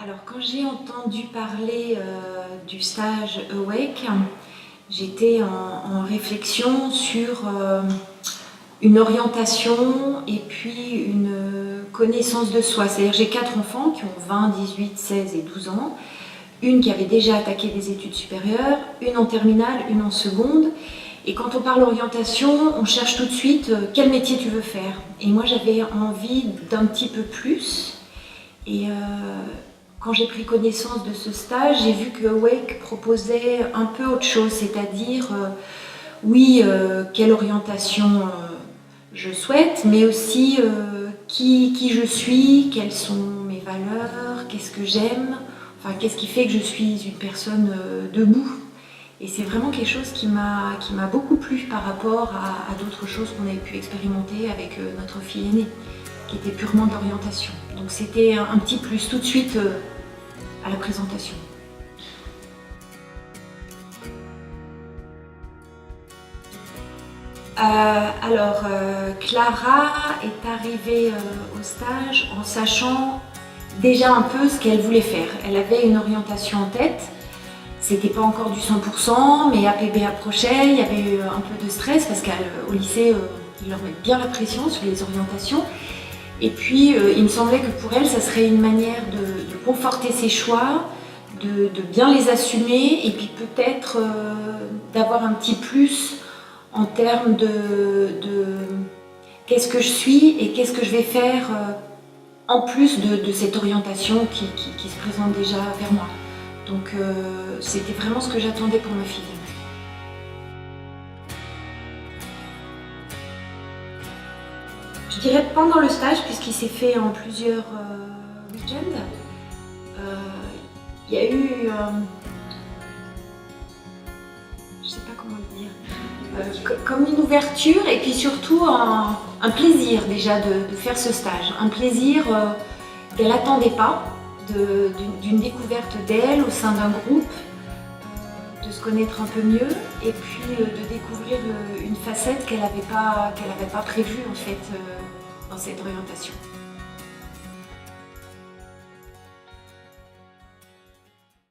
Alors quand j'ai entendu parler du stage Awake, j'étais en réflexion sur une orientation et puis une connaissance de soi. C'est-à-dire j'ai 4 enfants qui ont 20, 18, 16 et 12 ans. Une qui avait déjà attaqué des études supérieures, une en terminale, une en seconde. Et quand on parle orientation, on cherche tout de suite quel métier tu veux faire. Et moi j'avais envie d'un petit peu plus. Et quand j'ai pris connaissance de ce stage, j'ai vu que Awake proposait un peu autre chose, c'est-à-dire, quelle orientation je souhaite, mais aussi qui je suis, quelles sont mes valeurs, qu'est-ce que j'aime, enfin qu'est-ce qui fait que je suis une personne debout. Et c'est vraiment quelque chose qui m'a beaucoup plu par rapport à d'autres choses qu'on avait pu expérimenter avec notre fille aînée, qui était purement d'orientation. Donc c'était un petit plus tout de suite à la présentation. Clara est arrivée au stage en sachant déjà un peu ce qu'elle voulait faire. Elle avait une orientation en tête. C'était pas encore du 100%, mais APB approchait, il y avait eu un peu de stress parce qu'au lycée, ils leur mettent bien la pression sur les orientations. Et puis, il me semblait que pour elle, ça serait une manière de conforter ses choix, de bien les assumer et puis peut-être d'avoir un petit plus en termes de qu'est-ce que je suis et qu'est-ce que je vais faire en plus de cette orientation qui se présente déjà vers moi. Donc c'était vraiment ce que j'attendais pour ma fille. Je dirais pendant le stage, puisqu'il s'est fait en plusieurs week-ends, il y a eu, je sais pas comment le dire, comme une ouverture et puis surtout un plaisir déjà de faire ce stage. Un plaisir qu'elle n'attendait pas, d'une découverte d'elle au sein d'un groupe, de se connaître un peu mieux et puis de découvrir une facette qu'elle n'avait pas prévue en fait dans cette orientation.